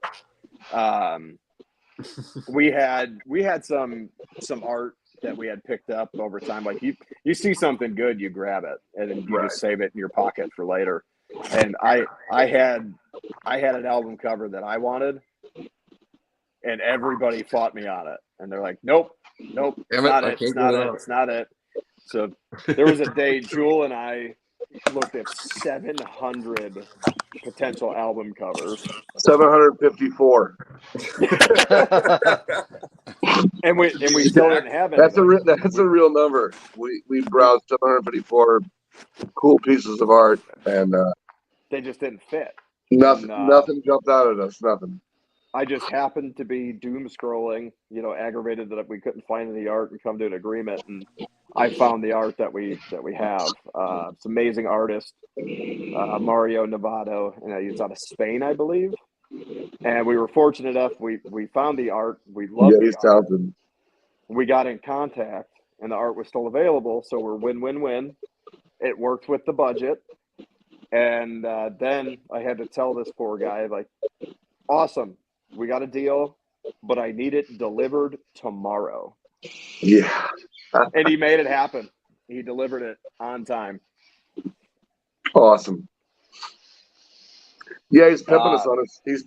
We had some art that we had picked up over time. Like you see something good, you grab it, and then you just save it in your pocket for later. And I had an album cover that I wanted, and everybody fought me on it. And they're like, nope, it's not it. So there was a day Jewel and I looked at 700 potential album covers. 754. and we still didn't have it. That's a real number. We browsed 754 cool pieces of art, and they just didn't fit. Nothing jumped out at us. Nothing. I just happened to be doom scrolling, aggravated that we couldn't find any art and come to an agreement, and I found the art that we have. It's amazing artist, Mario Novato, and he's out of Spain, I believe. And we were fortunate enough, we found the art. We loved it. He's talented. We got in contact, and the art was still available, so we're win-win-win. It worked with the budget. And then I had to tell this poor guy, like, awesome, we got a deal, but I need it delivered tomorrow. Yeah. And he made it happen. He delivered it on time. Awesome. Yeah, he's pimping us on his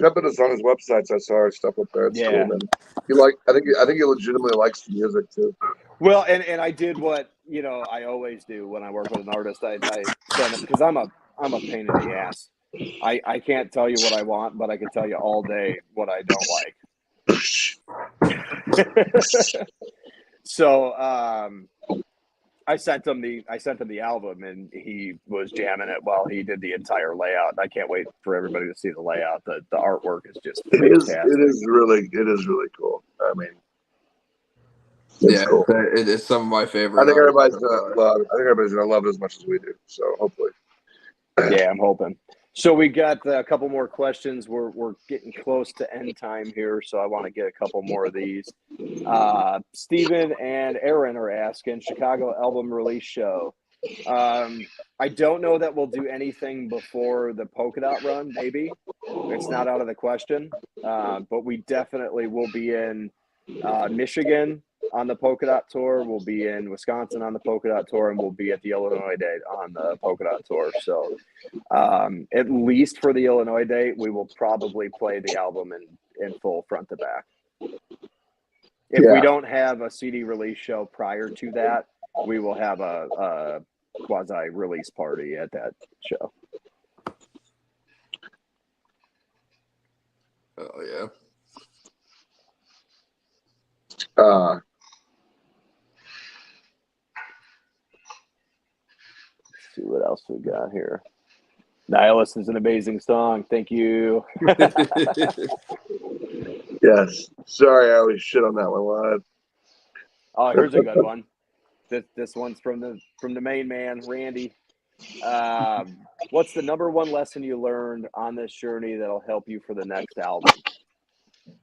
websites. I saw our stuff up there. It's cool, man. I think he legitimately likes the music too. Well, and I did what I always do when I work with an artist. I send it because I'm a pain in the ass. I can't tell you what I want, but I can tell you all day what I don't like. So I sent him the album, and he was jamming it while he did the entire layout. I can't wait for everybody to see the layout. The artwork is just fantastic. It is really cool. I mean, it's cool. It's some of my favorite. I think everybody's gonna love it as much as we do. So hopefully. Yeah, I'm hoping. So we got a couple more questions. We're getting close to end time here, so I want to get a couple more of these. Steven and Aaron are asking, Chicago album release show. I don't know that we'll do anything before the polka dot run. Maybe it's not out of the question, but we definitely will be in Michigan on the polka dot tour. We'll be in Wisconsin on the polka dot tour, and we'll be at the Illinois date on the polka dot tour. So at least for the Illinois date, we will probably play the album in full front to back. If we don't have a CD release show prior to that, we will have a quasi release party at that show. Oh yeah. Let's see what else we got here. Nihilist is an amazing song. Thank you. Yes. Sorry, I always shit on that one live. Oh, here's a good one. This one's from the main man, Randy. What's the number one lesson you learned on this journey that'll help you for the next album?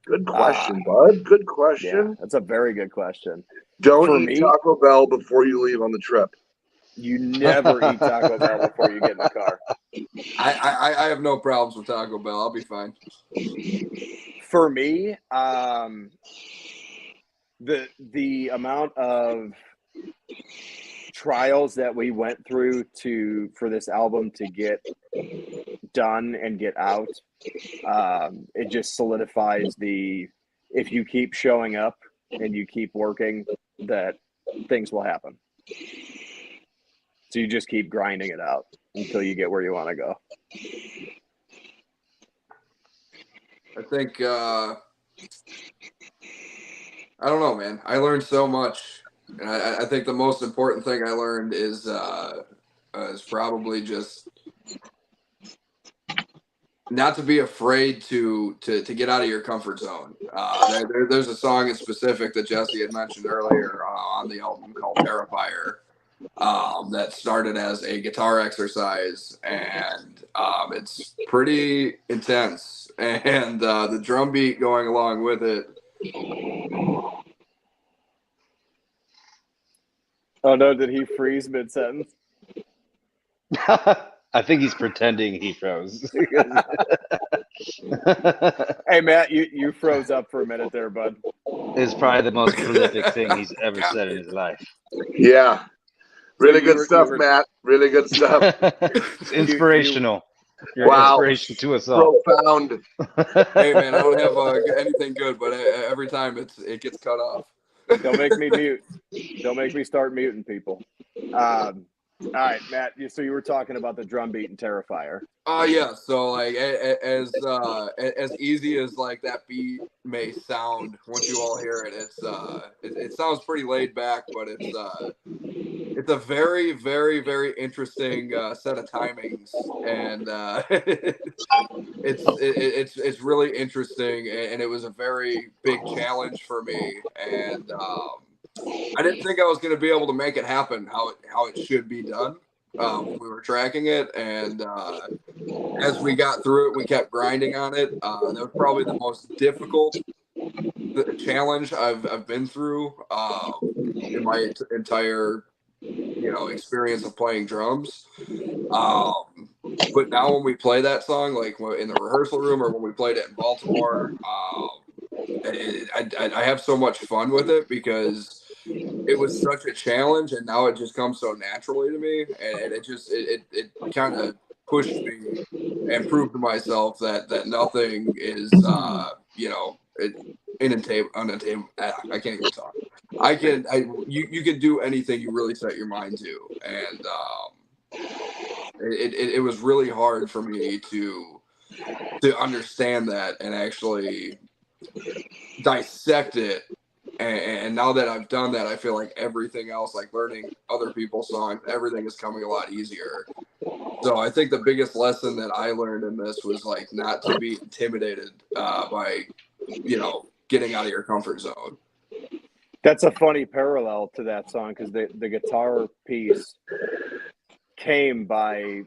Good question, bud. Good Yeah, question. that's a very good question. Don't For eat me- Taco Bell before you leave on the trip. You never eat Taco Bell before you get in the car. I have no problems with Taco Bell. I'll be fine. For me, the amount of trials that we went through for this album to get done and get out, it just solidifies if you keep showing up and you keep working, that things will happen. So you just keep grinding it out until you get where you want to go. I think I don't know, man. I learned so much, and I think the most important thing I learned is probably just not to be afraid to get out of your comfort zone. There's a song in specific that Jesse had mentioned earlier on the album called Terrifier. That started as a guitar exercise, and it's pretty intense, and the drum beat going along with it. Oh no, did he freeze mid-sentence? I think he's pretending he froze. Hey Matt, you froze up for a minute there, bud. It's probably the most prolific thing he's ever said in his life. Yeah. Really So good you stuff, were- Matt. Really good stuff. It's inspirational. You're Wow. inspiration to us all. Profound. Hey man, I don't have anything good, but every time it gets cut off. Don't make me mute. Don't make me start muting people. All right, Matt. So you were talking about the drum beat and Terrifier. Yeah. So like as easy as like that beat may sound, once you all hear it, it sounds pretty laid back, but it's a very, very, very interesting set of timings, and it's really interesting, and it was a very big challenge for me, and I didn't think I was going to be able to make it happen how it should be done when we were tracking it, and as we got through it, we kept grinding on it. That was probably the most difficult challenge I've been through in my entire experience of playing drums. But now when we play that song, like in the rehearsal room or when we played it in Baltimore, I have so much fun with it because it was such a challenge, and now it just comes so naturally to me, and it kind of pushed me and proved to myself that nothing is unattainable. I can't even talk. You can do anything you really set your mind to, and it was really hard for me to understand that and actually dissect it. And now that I've done that, I feel like everything else, like learning other people's songs, everything is coming a lot easier. So I think the biggest lesson that I learned in this was like not to be intimidated by, getting out of your comfort zone. That's a funny parallel to that song because the guitar piece came by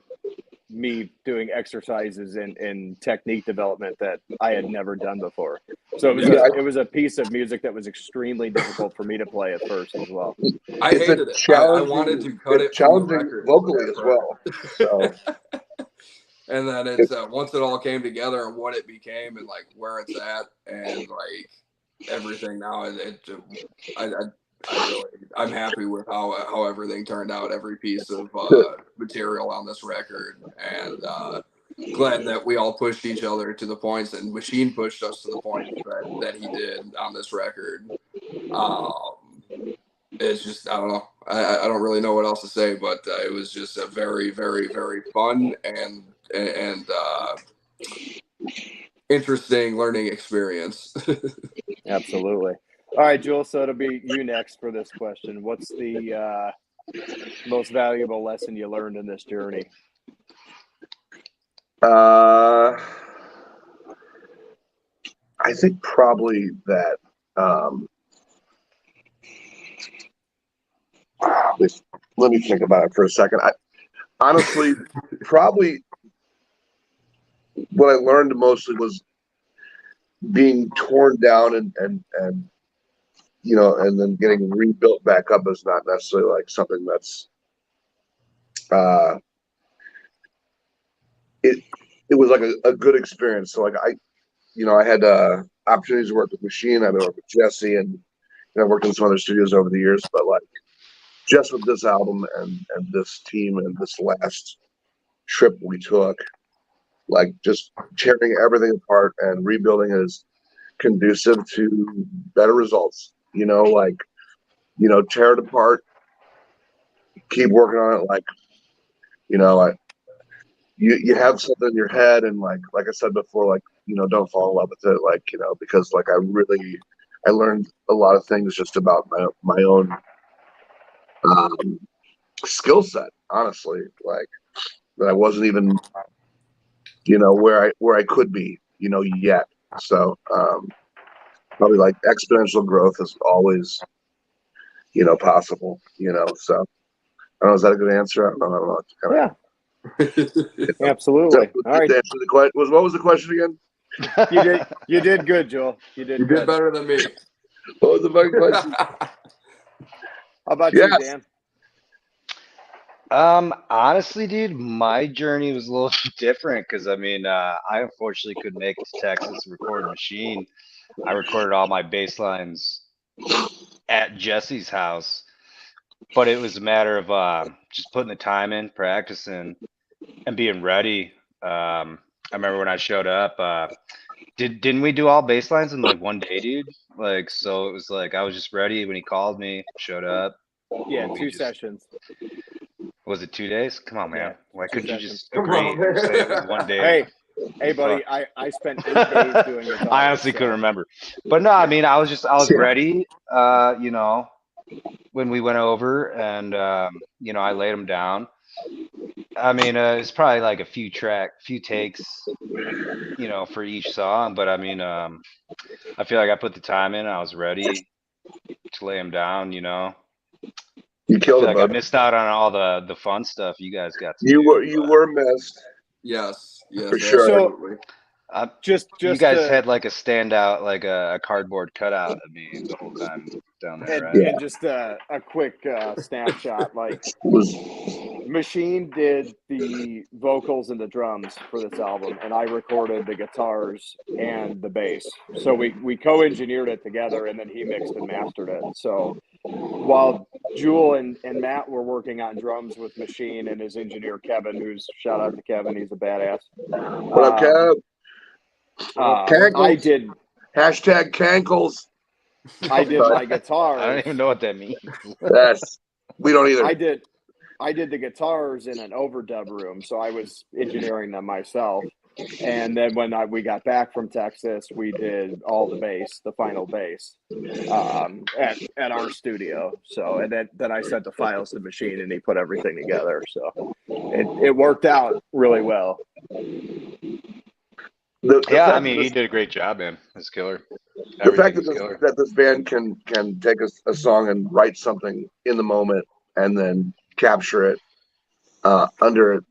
me doing exercises in technique development that I had never done before. So it was a piece of music that was extremely difficult for me to play at first as well. I It's hated it. I wanted to cut it from the challenging record vocally as well. So and then it's once it all came together and what it became and like where it's at and like everything now, I'm happy with how everything turned out. Every piece of material on this record, and glad that we all pushed each other to the points, and Machine pushed us to the points that he did on this record. It's just, I don't know. I don't really know what else to say, but it was just a very, very, very fun and interesting learning experience. Absolutely. All right, Jewel. So it'll be you next for this question. What's the most valuable lesson you learned in this journey? I think probably that. Let me think about it for a second. Honestly, probably what I learned mostly was being torn down and and then getting rebuilt back up is not necessarily like something that's it was like a good experience. So like I had opportunities to work with Machine. I've worked with Jesse, and I worked in some other studios over the years. But like just with this album and this team and this last trip we took, like just tearing everything apart and rebuilding is conducive to better results. Tear it apart, keep working on it. Like, you have something in your head, and like I said before, like, don't fall in love with it. Like, because like I learned a lot of things just about my own skill set, honestly, like that I wasn't even, where I could be, yet. So, probably like exponential growth is always, possible, so I don't know. Is that a good answer? I don't know. Yeah. Absolutely. All right. To answer the question what was the question again? You did good, Joel. You did better than me. What was the fucking question? How about you, Dan? Honestly, dude, my journey was a little different because I unfortunately couldn't make it to Texas to record Machine. I recorded all my bass lines at Jesse's house, but it was a matter of just putting the time in, practicing, and being ready. I remember when I showed up, didn't we do all bass lines in like one day, dude? Like, so it was like I was just ready when he called me, showed up. Yeah, 2 sessions. Was it 2 days? Come on, man. Yeah, Why couldn't you sessions. just agree and say it was 1 day? Hey, buddy, I spent 8 days doing it. I honestly couldn't remember. But no, I was ready, when we went over and, I laid them down. It's probably like a few takes, for each song. But I feel like I put the time in. I was ready to lay them down, You killed it, I bud. missed out on all the fun stuff you guys got to do. You were missed. Yes, for sure. Absolutely. Just you guys had like a standout, like a cardboard cutout of me the whole time down there, right? And just a quick snapshot. Like, Machine did the vocals and the drums for this album, and I recorded the guitars and the bass. So we co-engineered it together, and then he mixed and mastered it. So while Jewel and Matt were working on drums with Machine and his engineer Kevin, who's shout out to Kevin, he's a badass. What up, Kev? I did #Cankles. I did my guitars. I don't even know what that means. Yes, we don't either. I did the guitars in an overdub room, so I was engineering them myself. And then when we got back from Texas, we did all the bass, the final bass, at our studio. So, and then I sent the files to Machine, and he put everything together. So it worked out really well. He did a great job, man. It's killer. The fact that this band can take a song and write something in the moment and then capture it under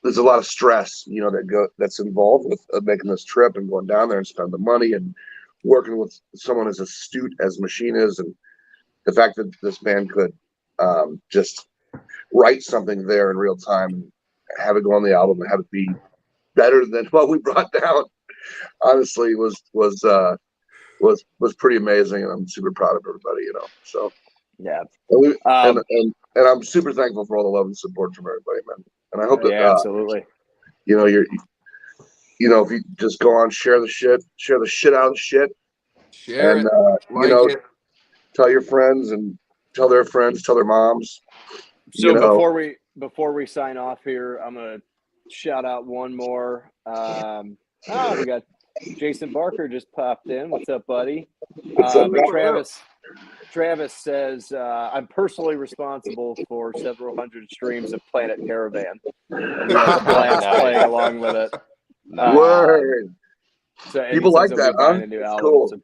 there's a lot of stress, that's involved with making this trip and going down there and spend the money and working with someone as astute as Machine is, and the fact that this band could just write something there in real time and have it go on the album and have it be better than what we brought down, honestly, was pretty amazing, and I'm super proud of everybody, So Yeah. And I'm super thankful for all the love and support from everybody, man. And I hope that absolutely. If you just go on, share the shit out of the shit, share and it. tell your friends and tell their friends, tell their moms. So before we sign off here, I'm gonna shout out one more. We got Jason Barker just popped in. What's up, buddy? But Travis says, I'm personally responsible for several hundred streams of Planet Caravan. And he has a blast playing along with it. Word. So, people like that, huh? A new album. Cool. So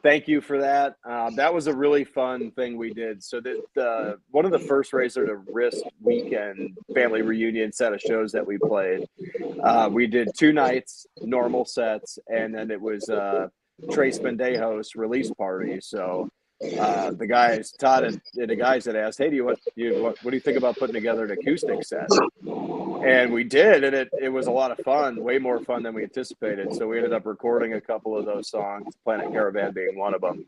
thank you for that. That was a really fun thing we did. So that one of the first Razor to Wrist weekend family reunion set of shows that we played, we did 2 nights, normal sets, and then it was Trace Mendejo's release party. So the guys, Todd and the guys that asked, hey, what do you think about putting together an acoustic set? And we did, and it was a lot of fun, way more fun than we anticipated. So we ended up recording a couple of those songs, Planet Caravan being one of them.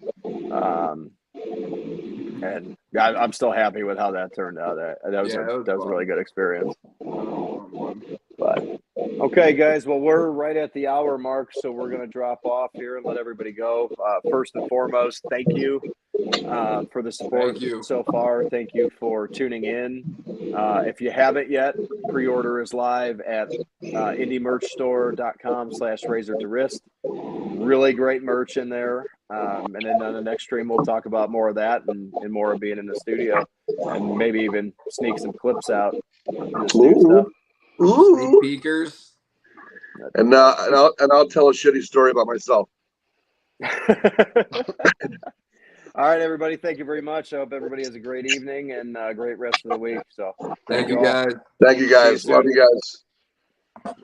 And I'm still happy with how that turned out. That was a really good experience. But okay, guys. Well, we're right at the hour mark, so we're going to drop off here and let everybody go. First and foremost, thank you for the support so far. Thank you for tuning in. If you haven't yet, pre-order is live at indiemerchstore.com/razor-to-wrist. Really great merch in there. And then on the next stream, we'll talk about more of that and more of being in the studio, and maybe even sneak some clips out. Ooh. Sneak peekers. And I'll tell a shitty story about myself. All right, everybody. Thank you very much. I hope everybody has a great evening and a great rest of the week. So thank you, guys. Thank you, guys. Love you guys.